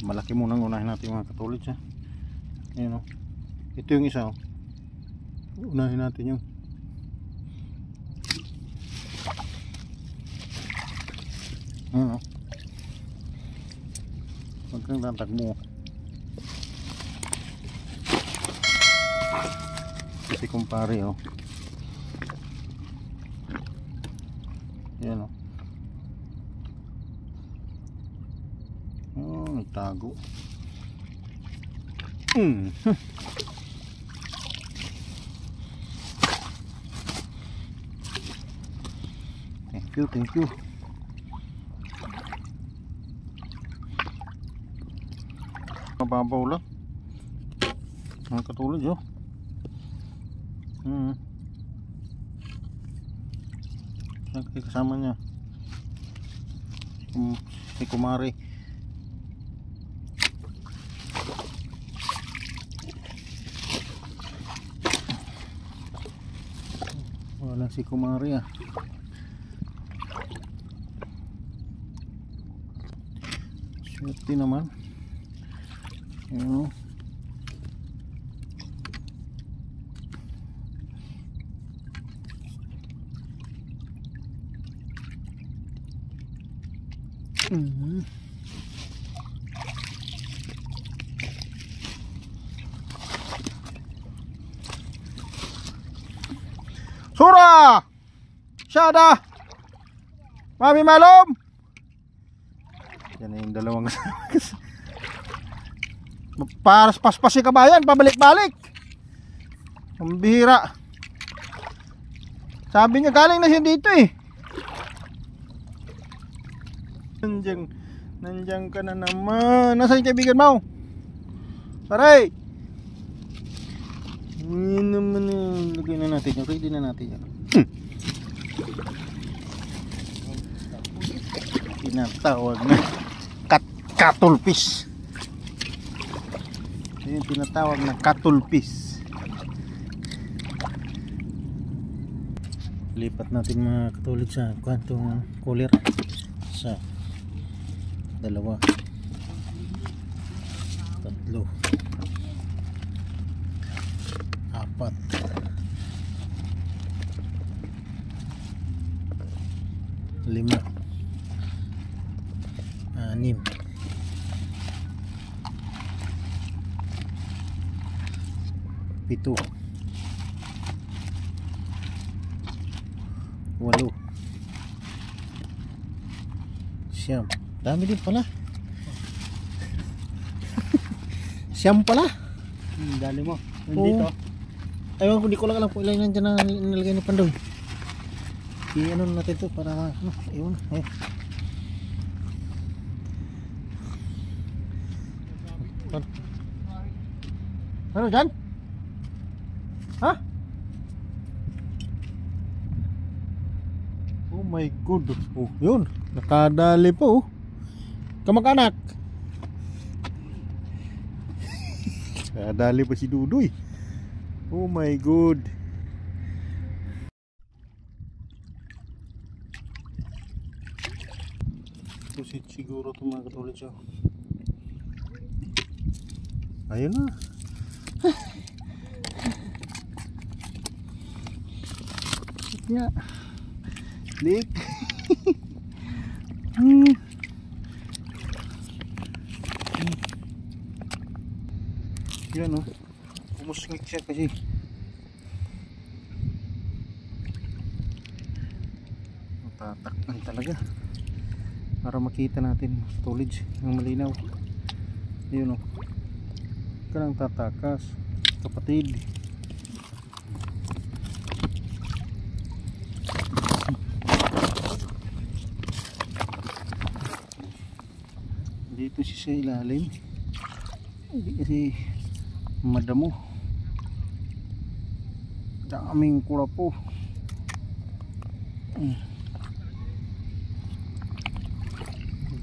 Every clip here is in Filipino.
malaki munang unahin natin mga katulid siya. Ayan o. Ito yung isa o. Unahin natin yung ayan o. Huwag kang tatagmo. Kasi kumpare o. Ayan o. Oh, nagtago. Thank you. Mababaw lang. Mga katulad yun. Kasama niya si Kumari. Wala si Kumari ah. Swerte naman. Ayan. Sura! Shada! Mami Malom! Yan na yung dalawang para paspas si kabayan, pabalik-balik. Ang bihira. Sabi niya galing na siya dito eh. Nandiyan ka na naman. Nasaan yung kaibigan mo? Paray! Yan naman yun. Lagay na natin yun. Ready na natin yun. Tinatawag na katulpis. Yan yung tinatawag na katulpis. Lipat natin mga katulid sa kwantong cooler. Sa dalawa, tatlo, apat, lima, anim, pito, walo, siyam. Dami din pala. Siyam pala. Dali mo. Dito. Ayun, hindi ko lang alam kung ilan nandiyan na nilagay ni Pandoy. I-ano natin ito para ayun. Ano dyan? Ha? Oh my god. Oh, yun. Nakadali po. Kamag-anak. Nakadali pa si Dudoy. Oh my god. Pusit siguro ito mga katulad siya. Ayun na. Ya. Lik. Yan o. Umusngit siya kasi tatakpan talaga para makita natin storage ng malinaw. Yun o. Kanang tatakas kapatid. Dito siya sa ilalim. Hindi kasi madamo. Daming kurapo.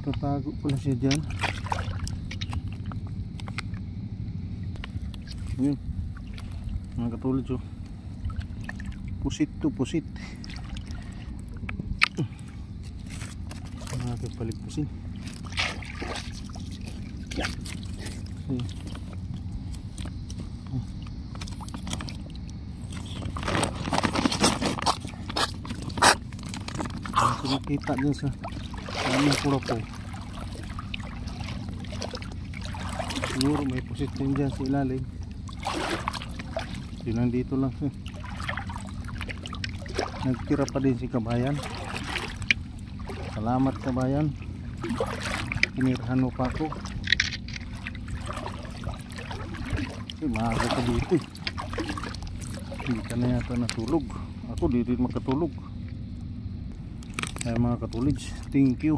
Tatago pala siya dyan. Yun. Mga katulad siya. Pusit to pusit. Natin paligpusin. Kasi nakita din sa aming purapo. Siguro may pusit din dyan sa ilalim. Yun nandito lang siya. Nagtira pa din si Kabayan. Salamat Kabayan, pinirahan mo pa ako. Kasi maaga ka dito eh. Hindi ka na yata natulog. Ako di rin makatulog. Kaya mga katulids, thank you.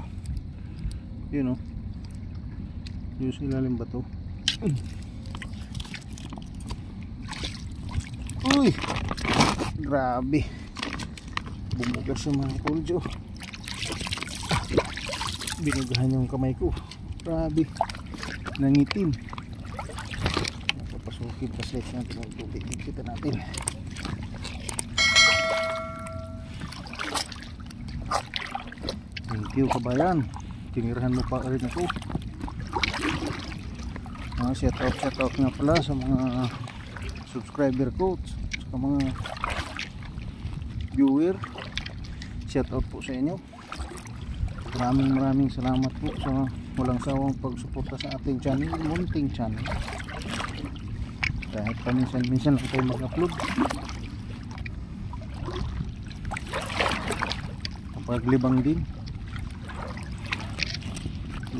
Yun o, yung silalim ba to? Uy, grabe, bumugas yung mga katulids o. Binugahan yung kamay ko, grabe, nangitim. Napapasukin pa sa natin ang tubig. Kita natin. Thank you Kabayan, tinirahan mo pa rin ako. Shout out nga pala sa mga subscriber ko, sa mga viewer. Shout out po sa inyo. Maraming salamat po sa walang sawang pagsuporta sa ating channel, munting channel. Kahit paminsan-minsan lang tayo mag-upload. Kapaglibang din.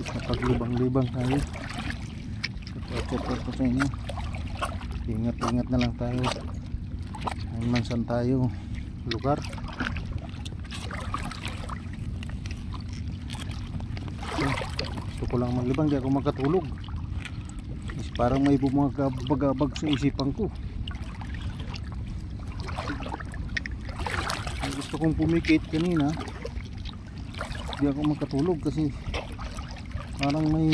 Kapaglibang tayo. Shout out po sa inyo. Ingat na lang tayo. Ayun saan tayo lugar. Gusto ko lang maglibang, di ako makatulog. Parang may bumagabag sa isipan ko. Gusto kong pumikit kanina, di ako makatulog kasi parang may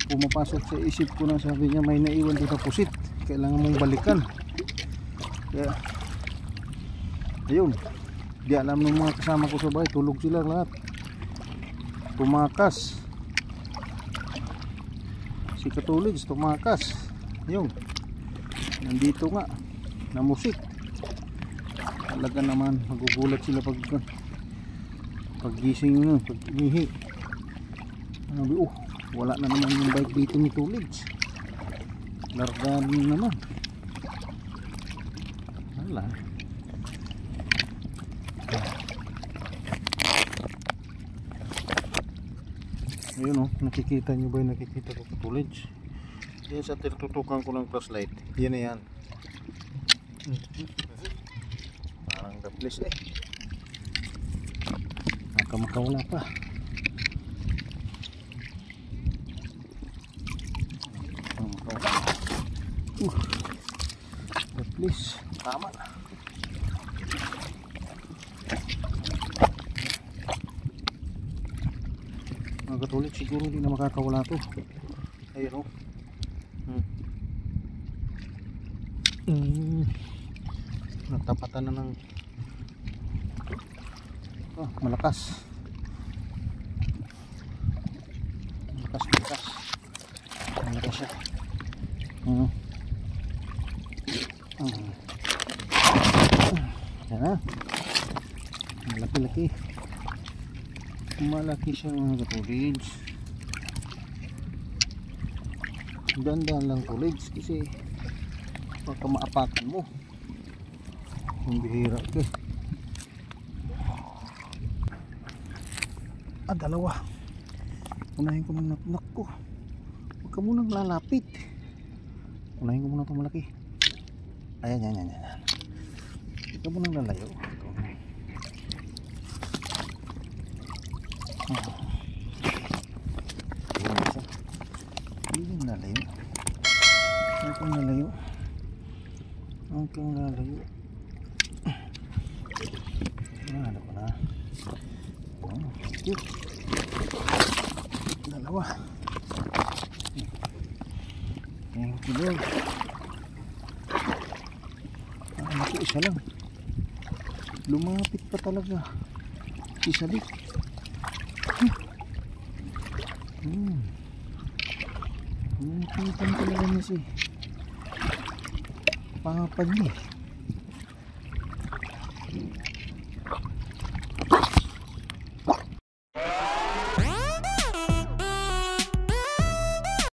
pumapasok sa isip ko na sabi niya may naiwan dito pusit, kailangan mong balikan. Kaya ayun, di alam ng mga kasama ko sa bahay, tulog sila lahat. Tumakas si Katulids, tumakas. Yung nandito nga na musik. Talaga naman magugulat sila paggising nyo, pag umihi. Wala na naman yung bike dito ni Tulids. Largaan naman. Wala. Ayun o, nakikita nyo ba yung nakikita ko Katulids? Yan sa tinututukan ko ng flashlight. Yan na yan. Parang gaplis eh. Nakamakawala pa. Gaplis. Tama na. Mga Katulids, siguro hindi na makakawala to. Ayun o. Natapatan na ng malakas siya. Yan na, malaki siya mga Katulids. Dandan lang Katulids kasi baka maapakan mo. Ang bihira ka. Dalawa. Unahin ko ng naknak ko. Huwag ka munang lalapit. Unahin ko muna itong malaki. Ayan. Huwag ka munang lalayo. Hindi nalayo. Huwag kang lalayo. Ano ko na? Dalawa. Thank you Lord. Ito isa lang. Lumapit pa talaga. Isalik. Hmm. Nakikita talaga niya si Papa niya.